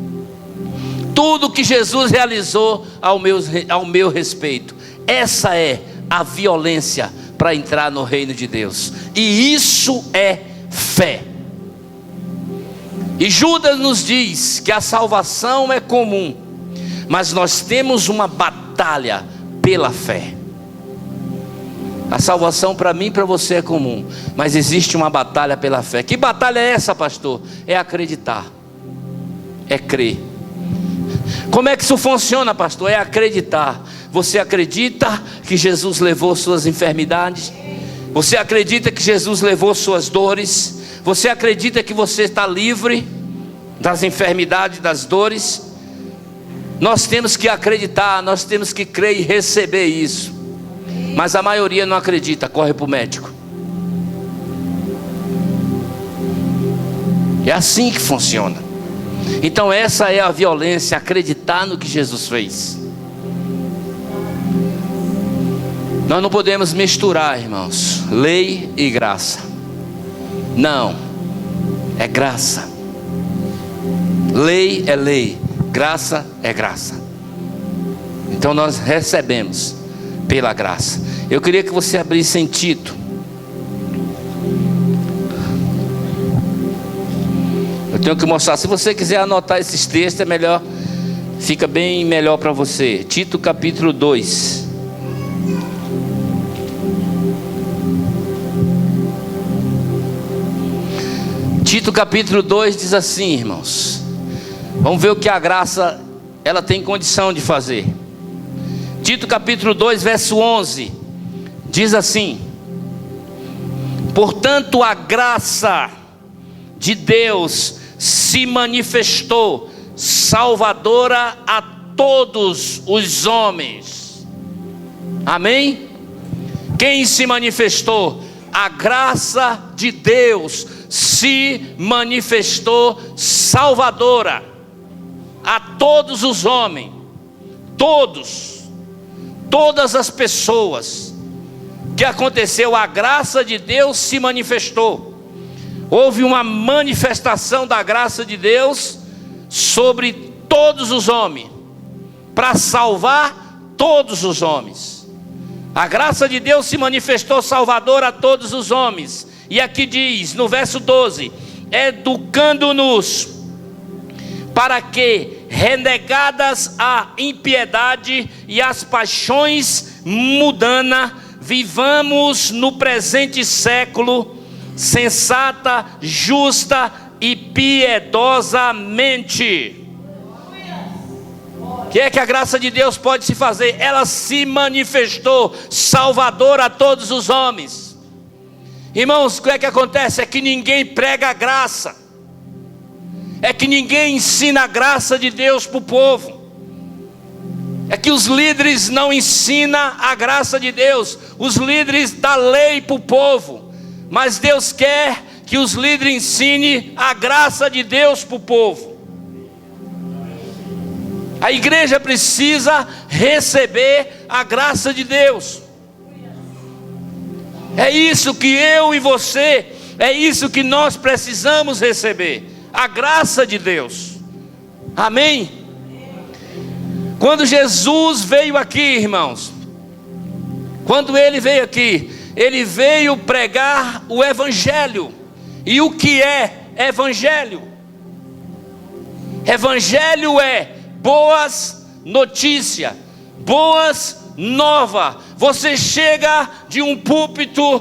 tudo que Jesus realizou ao meu respeito. Essa é a violência para entrar no reino de Deus, e isso é fé. E Judas nos diz que a salvação é comum, mas nós temos uma batalha pela fé. A salvação para mim e para você é comum, mas existe uma batalha pela fé. Que batalha é essa, pastor? É acreditar, é crer. Como é que isso funciona, pastor? É acreditar. Você acredita que Jesus levou suas enfermidades? Você acredita que Jesus levou suas dores? Você acredita que você está livre das enfermidades, das dores? Nós temos que acreditar, nós temos que crer e receber isso. Mas a maioria não acredita, corre para o médico. É assim que funciona. Então essa é a violência, acreditar no que Jesus fez. Nós não podemos misturar, irmãos, lei e graça. Não, é graça. Lei é lei, graça é graça. Então nós recebemos pela graça. Eu queria que você abrisse em Tito. Eu tenho que mostrar, se você quiser anotar esses textos, é melhor, fica bem melhor para você. Tito capítulo 2. Tito capítulo 2 diz assim, irmãos. Vamos ver o que a graça, ela tem condição de fazer. Tito capítulo 2, verso 11. Diz assim: portanto a graça de Deus se manifestou salvadora a todos os homens. Amém? Quem se manifestou? A graça de Deus se manifestou salvadora a todos os homens. Todas as pessoas. Que aconteceu? A graça de Deus se manifestou. Houve uma manifestação da graça de Deus sobre todos os homens, para salvar todos os homens. A graça de Deus se manifestou salvadora a todos os homens. E aqui diz, no verso 12: educando-nos para que, renegadas a impiedade e as paixões mundanas, vivamos no presente século sensata, justa e piedosamente. O que é que a graça de Deus pode se fazer? Ela se manifestou salvadora a todos os homens. Irmãos, o que é que acontece? É que ninguém prega a graça. É que ninguém ensina a graça de Deus para o povo. É que os líderes não ensinam a graça de Deus. Os líderes dão lei para o povo. Mas Deus quer que os líderes ensinem a graça de Deus para o povo. A igreja precisa receber a graça de Deus. É isso que eu e você, é isso que nós precisamos receber. A graça de Deus. Amém? Quando Jesus veio aqui, irmãos, quando ele veio aqui, ele veio pregar o evangelho. E o que é evangelho? Evangelho é boas notícias, boas novas. Você chega de um púlpito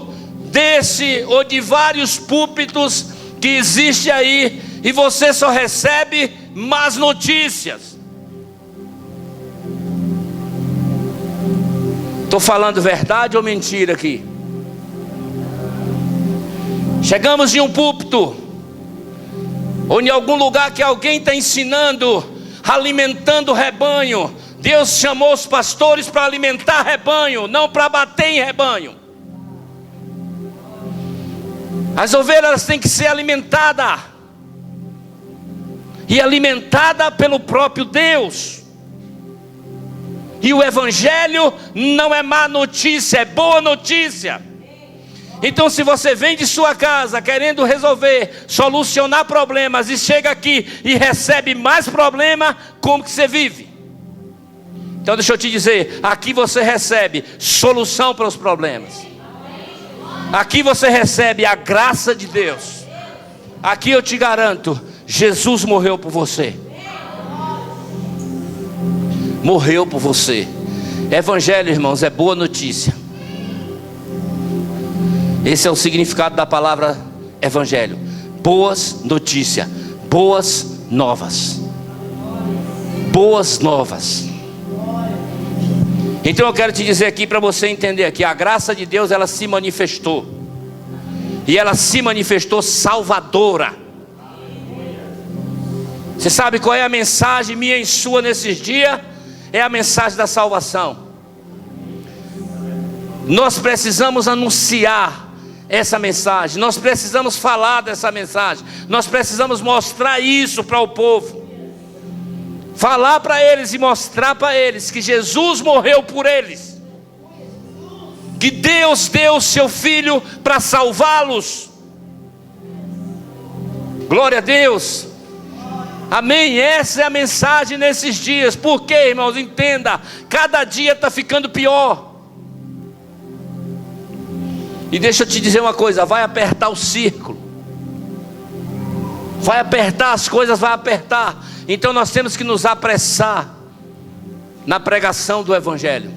desse ou de vários púlpitos que existe aí, e você só recebe más notícias. Estou falando verdade ou mentira aqui? Chegamos em um púlpito, ou em algum lugar que alguém está ensinando, alimentando o rebanho. Deus chamou os pastores para alimentar rebanho, não para bater em rebanho. As ovelhas têm que ser alimentadas, e alimentada pelo próprio Deus. E o evangelho não é má notícia, é boa notícia. Então, se você vem de sua casa querendo resolver, solucionar problemas, e chega aqui e recebe mais problema, como que você vive? Então deixa eu te dizer, aqui você recebe solução para os problemas. Aqui você recebe a graça de Deus. Aqui eu te garanto, Jesus morreu por você. Morreu por você. Evangelho, irmãos, é boa notícia. Esse é o significado da palavra evangelho. Boas notícias, boas novas. Boas novas. Então eu quero te dizer aqui, para você entender aqui, a graça de Deus, ela se manifestou. E ela se manifestou salvadora. Você sabe qual é a mensagem minha e sua nesses dias? É a mensagem da salvação. Nós precisamos anunciar essa mensagem, nós precisamos falar dessa mensagem, nós precisamos mostrar isso para o povo, falar para eles e mostrar para eles que Jesus morreu por eles, que Deus deu o seu Filho para salvá-los. Glória a Deus, amém. Essa é a mensagem nesses dias. Por quê, irmãos? Entenda, cada dia está ficando pior. E deixa eu te dizer uma coisa, vai apertar o círculo, vai apertar as coisas, vai apertar. Então nós temos que nos apressar na pregação do Evangelho.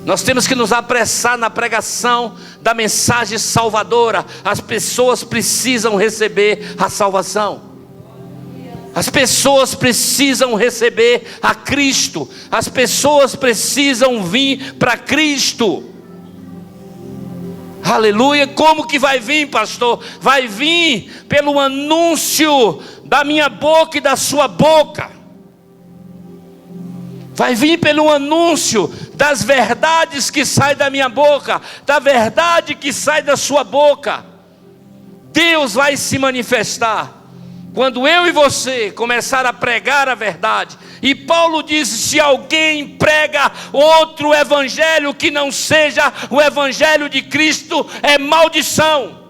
Nós temos que nos apressar na pregação da mensagem salvadora. As pessoas precisam receber a salvação. As pessoas precisam receber a Cristo. As pessoas precisam vir para Cristo. Aleluia. Como que vai vir, pastor? Vai vir pelo anúncio da minha boca e da sua boca. Vai vir pelo anúncio das verdades que saem da minha boca, da verdade que sai da sua boca. Deus vai se manifestar quando eu e você começar a pregar a verdade. E Paulo disse: se alguém prega outro evangelho que não seja o evangelho de Cristo, é maldição.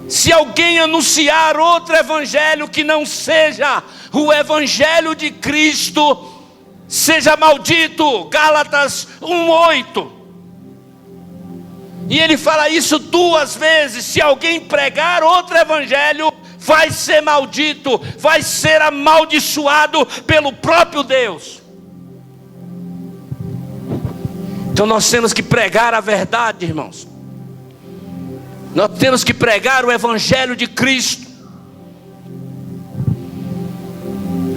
Se alguém anunciar outro evangelho que não seja o evangelho de Cristo, seja maldito. Gálatas 1:8. E ele fala isso 2 vezes. Se alguém pregar outro evangelho, vai ser maldito, vai ser amaldiçoado pelo próprio Deus. Então nós temos que pregar a verdade, irmãos. Nós temos que pregar o evangelho de Cristo.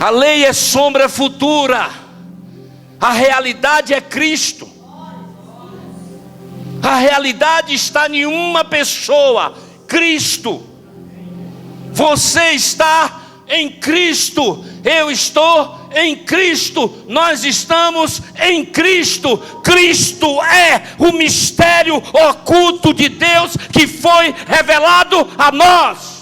A lei é sombra futura, a realidade é Cristo. A realidade está em uma pessoa, Cristo. Você está em Cristo, eu estou em Cristo, nós estamos em Cristo. Cristo é o mistério oculto de Deus que foi revelado a nós.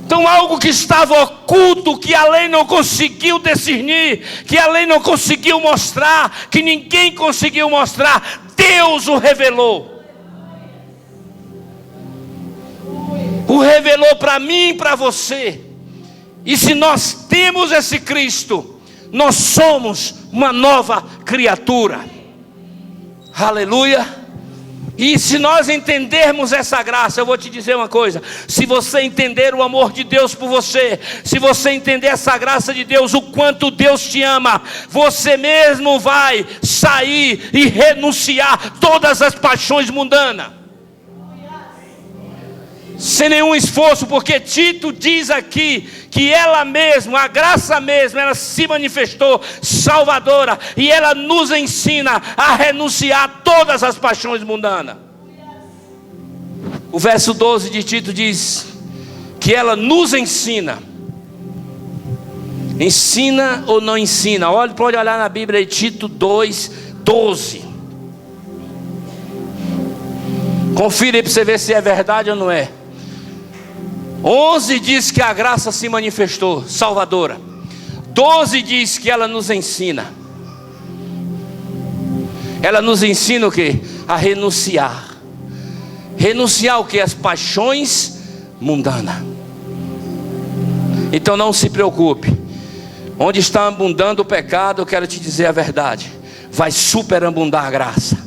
Então algo que estava oculto, que a lei não conseguiu discernir, que a lei não conseguiu mostrar, que ninguém conseguiu mostrar, Deus o revelou. O revelou para mim e para você. E se nós temos esse Cristo, nós somos uma nova criatura. Aleluia. E se nós entendermos essa graça, eu vou te dizer uma coisa: se você entender o amor de Deus por você, se você entender essa graça de Deus, o quanto Deus te ama, você mesmo vai sair e renunciar todas as paixões mundanas, sem nenhum esforço, porque Tito diz aqui que ela mesma, a graça mesma, ela se manifestou salvadora, e ela nos ensina a renunciar a todas as paixões mundanas. O verso 12 de Tito diz que ela nos ensina. Ensina ou não ensina? Olha, pode olhar na Bíblia aí, Tito 2:12. Confira aí para você ver se é verdade ou não é. 11 diz que a graça se manifestou salvadora. 12 diz que ela nos ensina. Ela nos ensina o que? A renunciar. Renunciar o que? As paixões mundanas. Então não se preocupe. Onde está abundando o pecado, eu quero te dizer a verdade: vai superabundar a graça.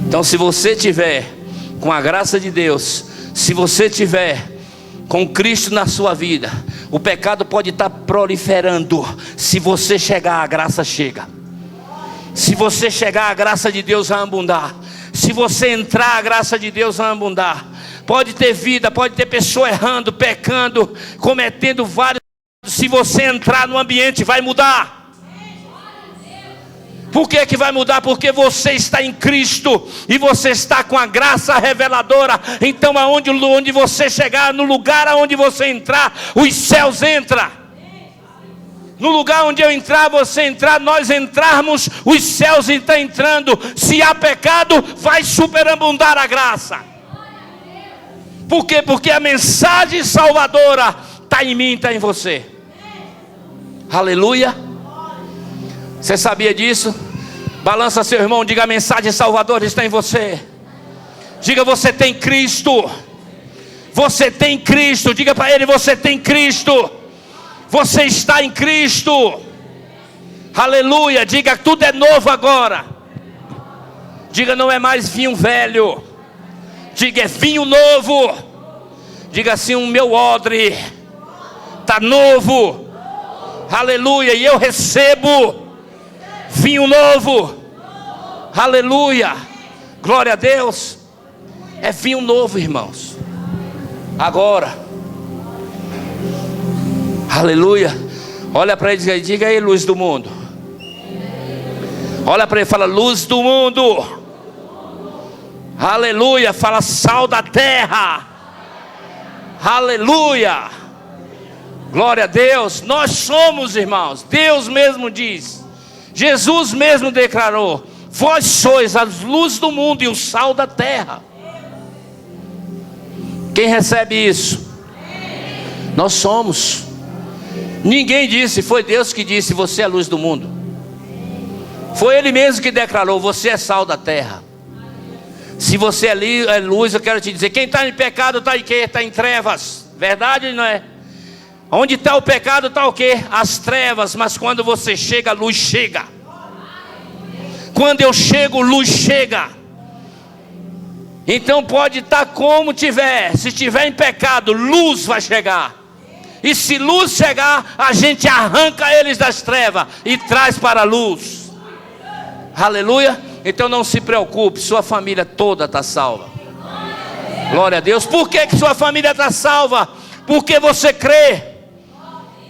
Então se você tiver com a graça de Deus, se você tiver com Cristo na sua vida, o pecado pode estar proliferando. Se você chegar, a graça chega. Se você chegar, a graça de Deus vai abundar. Se você entrar, a graça de Deus vai abundar. Pode ter vida, pode ter pessoa errando, pecando, cometendo vários. Se você entrar no ambiente, vai mudar. Por que que vai mudar? Porque você está em Cristo e você está com a graça reveladora. Então onde você chegar, no lugar aonde você entrar, os céus entram. No lugar onde eu entrar, você entrar, nós entrarmos, os céus estão entrando. Se há pecado, vai superabundar a graça. Por quê? Porque a mensagem salvadora está em mim, está em você. Aleluia. Você sabia disso? Balança seu irmão, diga: a mensagem salvadora está em você. Diga: você tem Cristo. Você tem Cristo. Diga para ele: você tem Cristo. Você está em Cristo. Aleluia. Diga: tudo é novo agora. Diga: não é mais vinho velho. Diga: é vinho novo. Diga assim: o meu odre está novo. Aleluia. E eu recebo vinho novo. Aleluia. Glória a Deus. É vinho novo, irmãos. Agora. Aleluia. Olha para ele e diga aí: luz do mundo. Olha para ele e fala: luz do mundo. Aleluia. Fala: sal da terra. Aleluia. Glória a Deus. Nós somos, irmãos. Deus mesmo diz. Jesus mesmo declarou: vós sois a luz do mundo e o sal da terra. Quem recebe isso? Nós somos. Ninguém disse, foi Deus que disse: você é a luz do mundo. Foi Ele mesmo que declarou: você é sal da terra. Se você é luz, eu quero te dizer: quem está em pecado está em quê? Está em trevas. Verdade ou não é? Onde está o pecado está o quê? As trevas. Mas quando você chega, a luz chega. Quando eu chego, luz chega. Então pode estar como tiver. Se estiver em pecado, luz vai chegar. E se luz chegar, a gente arranca eles das trevas e traz para a luz. Aleluia. Então não se preocupe, sua família toda está salva. Glória a Deus. Por que sua família está salva? Porque você crê.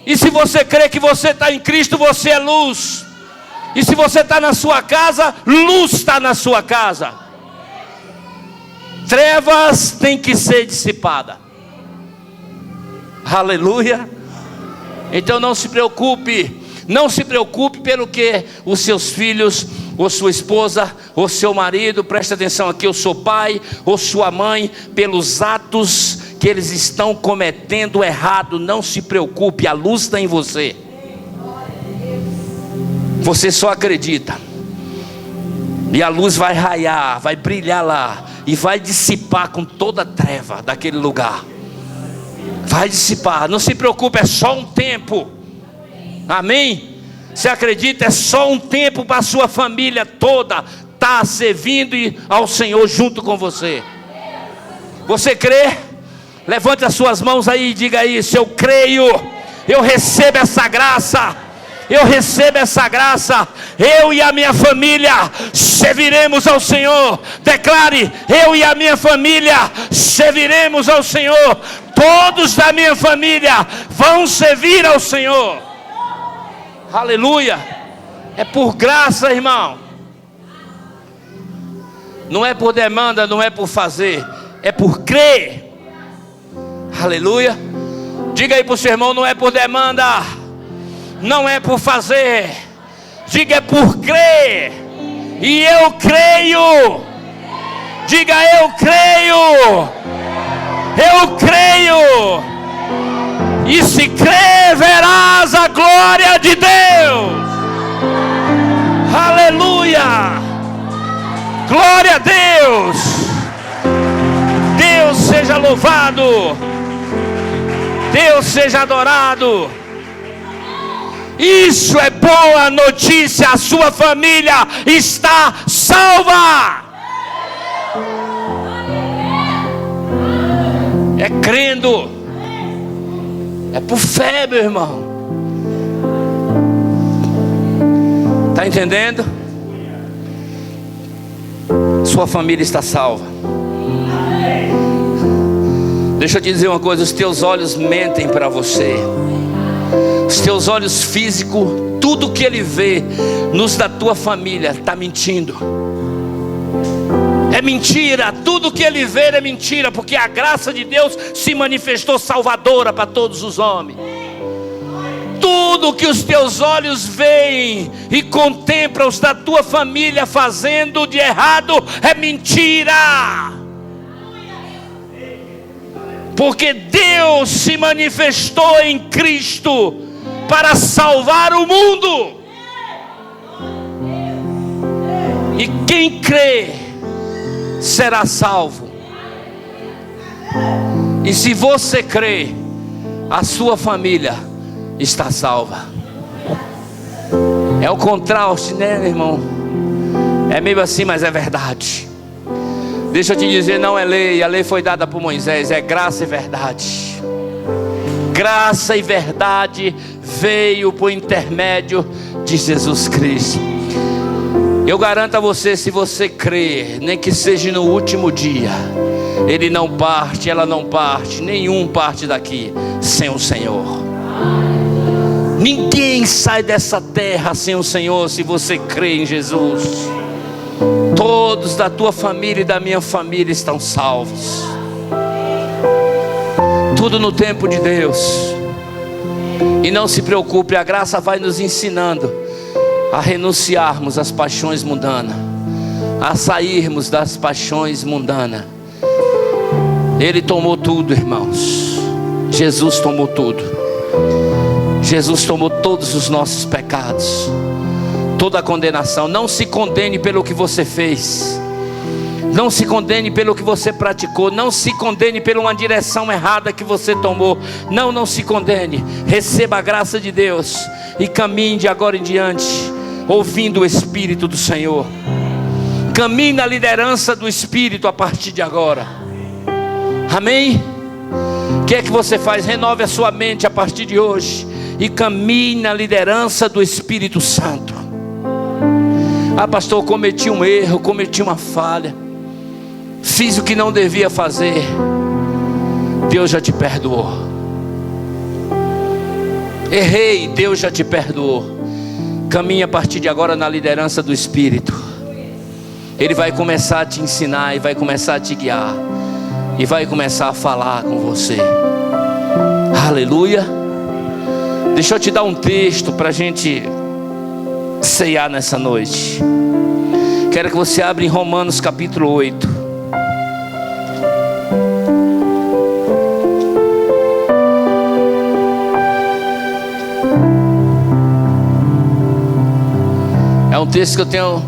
E se você crê que você está em Cristo, você é luz. E se você está na sua casa, luz está na sua casa. Trevas tem que ser dissipada. Aleluia. Então não se preocupe. Não se preocupe pelo que os seus filhos, ou sua esposa, ou seu marido, presta atenção aqui, ou seu pai, ou sua mãe, pelos atos que eles estão cometendo errado. Não se preocupe, a luz está em você. Você só acredita. E a luz vai raiar, vai brilhar lá, e vai dissipar com toda a treva daquele lugar. Vai dissipar, não se preocupe, é só um tempo. Amém? Você acredita? É só um tempo para a sua família toda estar servindo ao Senhor junto com você. Você crê? Levante as suas mãos aí e diga isso: eu creio, eu recebo essa graça. Eu recebo essa graça. Eu e a minha família serviremos ao Senhor. Declare: eu e a minha família serviremos ao Senhor. Todos da minha família vão servir ao Senhor. Aleluia. É por graça, irmão. Não é por demanda, não é por fazer, é por crer. Aleluia. Diga aí para o seu irmão: não é por demanda, não é por fazer. Diga: é por crer. E eu creio. Diga: eu creio. Eu creio. E se crer, verás a glória de Deus. Aleluia. Glória a Deus. Deus seja louvado. Deus seja adorado. Isso é boa notícia. A sua família está salva. É crendo. É por fé, meu irmão. Está entendendo? Sua família está salva. Deixa eu te dizer uma coisa: os teus olhos mentem para você. Os teus olhos físicos, tudo que ele vê nos da tua família está mentindo. É mentira, tudo que ele vê é mentira, porque a graça de Deus se manifestou salvadora para todos os homens. tudo que os teus olhos veem e contemplam os da tua família fazendo de errado é mentira. Porque Deus se manifestou em Cristo para salvar o mundo. E quem crê será salvo. E se você crê, a sua família está salva. É o contraste, né, meu irmão? É meio assim, mas é verdade. Deixa eu te dizer, não é lei. A lei foi dada por Moisés, é graça e verdade. Graça e verdade veio por intermédio de Jesus Cristo. Eu garanto a você, se você crer, nem que seja no último dia, ele não parte, ela não parte, nenhum parte daqui sem o Senhor. Ninguém sai dessa terra sem o Senhor, se você crê em Jesus. Todos da tua família e da minha família estão salvos. Tudo no tempo de Deus. E não se preocupe, a graça vai nos ensinando a renunciarmos às paixões mundanas, a sairmos das paixões mundanas. Ele tomou tudo, irmãos. Jesus tomou tudo. Jesus tomou todos os nossos pecados, toda a condenação. Não se condene pelo que você fez. Não se condene pelo que você praticou. Não se condene por uma direção errada que você tomou. Não se condene. Receba a graça de Deus e caminhe de agora em diante ouvindo o Espírito do Senhor. Caminhe na liderança do Espírito a partir de agora. Amém? O que é que você faz? Renove a sua mente a partir de hoje e caminhe na liderança do Espírito Santo. Ah, pastor, cometi um erro, cometi uma falha, fiz o que não devia fazer. Deus já te perdoou. Errei, Deus já te perdoou. Caminhe a partir de agora na liderança do Espírito. Ele vai começar a te ensinar e vai começar a te guiar e vai começar a falar com você. Aleluia. Deixa eu te dar um texto para a gente ceiar nessa noite. Quero que você abra em Romanos capítulo 8. É um texto que eu tenho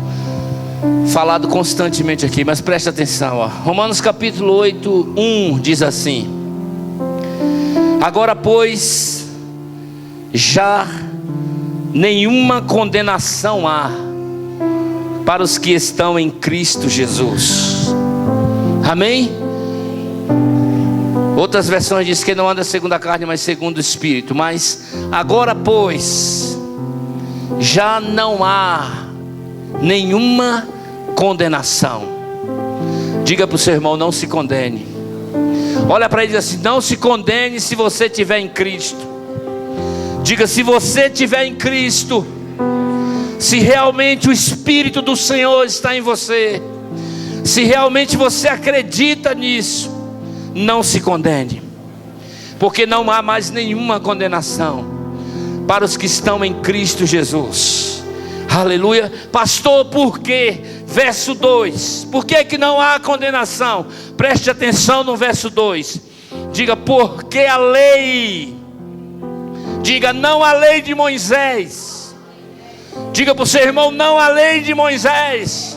falado constantemente aqui, mas preste atenção, ó. Romanos capítulo 8, 1 diz assim: agora pois já nenhuma condenação há para os que estão em Cristo Jesus. Amém? Outras versões dizem que não anda segundo a carne, mas segundo o Espírito. Mas agora pois já não há nenhuma condenação. Diga para o seu irmão, não se condene. Olha para ele e diz assim: não se condene se você estiver em Cristo. Diga, se você estiver em Cristo, se realmente o Espírito do Senhor está em você, se realmente você acredita nisso, não se condene, porque não há mais nenhuma condenação para os que estão em Cristo Jesus. Aleluia. Pastor, por quê? Verso 2. Por que que não há condenação? Preste atenção no verso 2. Diga, porque a lei. Diga, não a lei de Moisés. Diga para o seu irmão, não a lei de Moisés.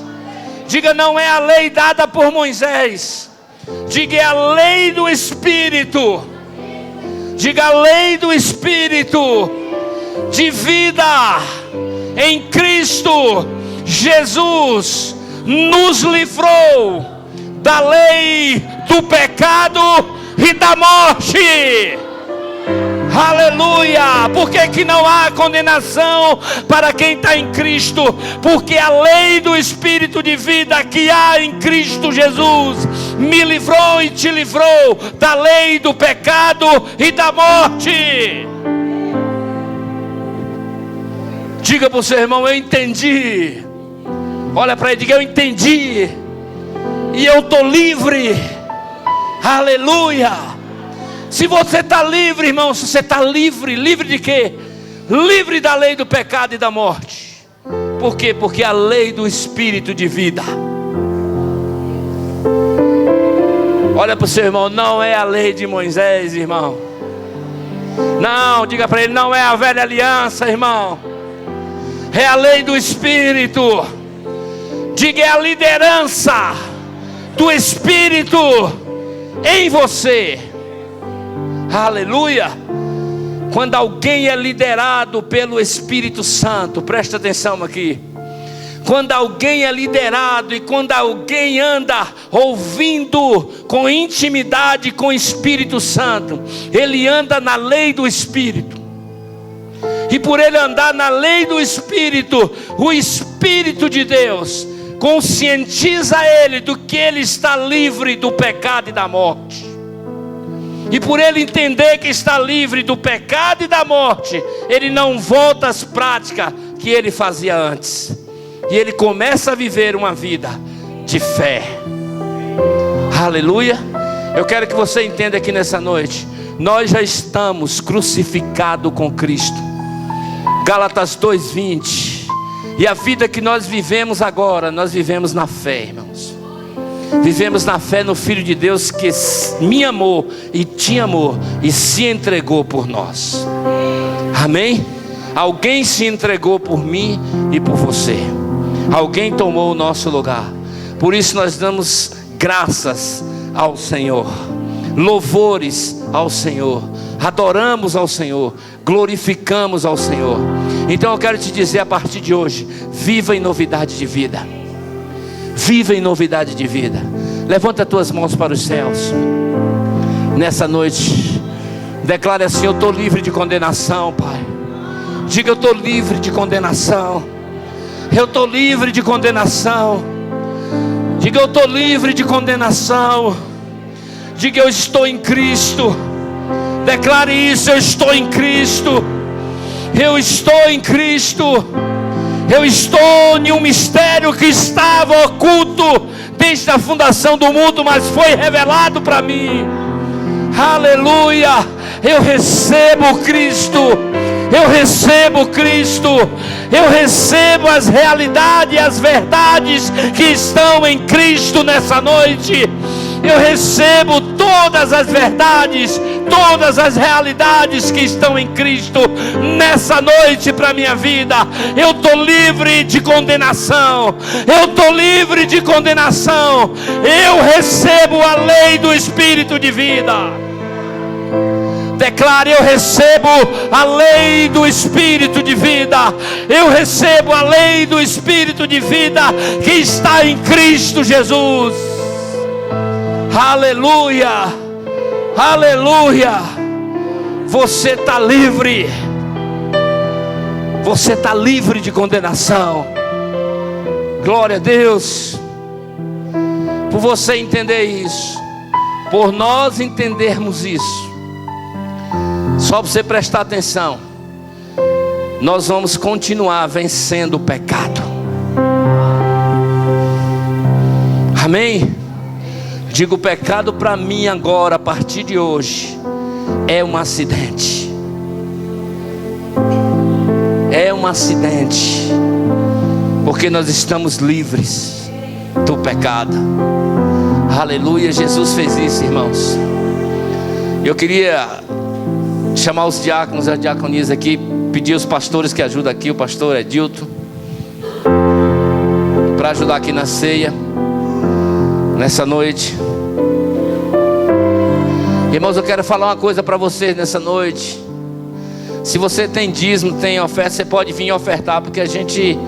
Diga, não é a lei dada por Moisés. Diga, é a lei do Espírito. Diga, a lei do Espírito de vida em Cristo Jesus nos livrou da lei do pecado e da morte. Aleluia. Por que que não há condenação para quem está em Cristo? Porque a lei do Espírito de vida que há em Cristo Jesus me livrou e te livrou da lei do pecado e da morte. Diga para o seu irmão, eu entendi. Olha para ele, diga, eu entendi e eu estou livre. Aleluia. Se você está livre, irmão, se você está livre, livre de quê? livre da lei do pecado e da morte. Por quê? Porque a lei do Espírito de vida. Olha para o seu irmão, não é a lei de Moisés, irmão. Não, diga para ele, não é a velha aliança, irmão. É a lei do Espírito. Diga, é a liderança do Espírito em você. Aleluia. Quando alguém é liderado pelo Espírito Santo, presta atenção aqui. Quando alguém é liderado e quando alguém anda ouvindo com intimidade com o Espírito Santo, ele anda na lei do Espírito. E por ele andar na lei do Espírito, o Espírito de Deus conscientiza ele do que ele está livre do pecado e da morte. E por ele entender que está livre do pecado e da morte, ele não volta às práticas que ele fazia antes. E ele começa a viver uma vida de fé. Aleluia. Eu quero que você entenda aqui nessa noite, nós já estamos crucificados com Cristo. Gálatas 2:20. E a vida que nós vivemos agora, nós vivemos na fé, irmãos. Vivemos na fé no Filho de Deus que me amou e te amou e se entregou por nós. Amém? Alguém se entregou por mim e por você. Alguém tomou o nosso lugar. Por isso nós damos graças ao Senhor, louvores ao Senhor, adoramos ao Senhor, glorificamos ao Senhor. Então eu quero te dizer a partir de hoje, viva em novidade de vida. Viva em novidade de vida. Levanta as tuas mãos para os céus. Nessa noite, declare assim: eu estou livre de condenação, Pai. Diga: eu estou livre de condenação. Eu estou livre de condenação. Diga: eu estou livre de condenação. Diga: eu estou em Cristo. Declare isso: eu estou em Cristo. Eu estou em Cristo. Eu estou em um mistério que estava oculto desde a fundação do mundo, mas foi revelado para mim. Aleluia. Eu recebo Cristo. Eu recebo Cristo. Eu recebo as realidades e as verdades que estão em Cristo nessa noite. Eu recebo todas as verdades, todas as realidades que estão em Cristo nessa noite para a minha vida. Eu estou livre de condenação. Eu estou livre de condenação. Eu recebo a lei do Espírito de vida. Declare: eu recebo a lei do Espírito de vida. Eu recebo a lei do Espírito de vida que está em Cristo Jesus. Aleluia, aleluia. Você está livre. Você está livre de condenação. Glória a Deus. Por você entender isso, por nós entendermos isso, só para você prestar atenção, nós vamos continuar vencendo o pecado. Amém? Digo: o pecado para mim agora, a partir de hoje, é um acidente. É um acidente. Porque nós estamos livres do pecado. Aleluia, Jesus fez isso, irmãos. Eu queria chamar os diáconos e as diaconias aqui, pedir os pastores que ajudam aqui, o pastor Edilton, para ajudar aqui na ceia, nessa noite. Irmãos, eu quero falar uma coisa para vocês nessa noite. Se você tem dízimo, tem oferta, você pode vir ofertar, porque a gente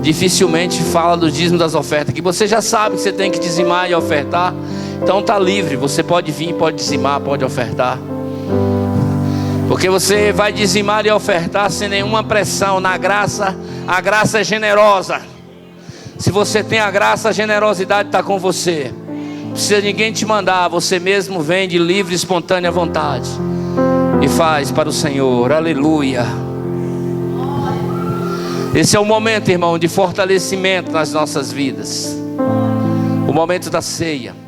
dificilmente fala do dízimo, das ofertas, que você já sabe que você tem que dizimar e ofertar. Então está livre, você pode vir, pode dizimar, pode ofertar. Porque você vai dizimar e ofertar sem nenhuma pressão. Na graça, a graça é generosa. Se você tem a graça, a generosidade está com você. Não precisa ninguém te mandar, você mesmo vem de livre e espontânea vontade e faz para o Senhor. Aleluia. Esse é o momento, irmão, de fortalecimento nas nossas vidas. O momento da ceia.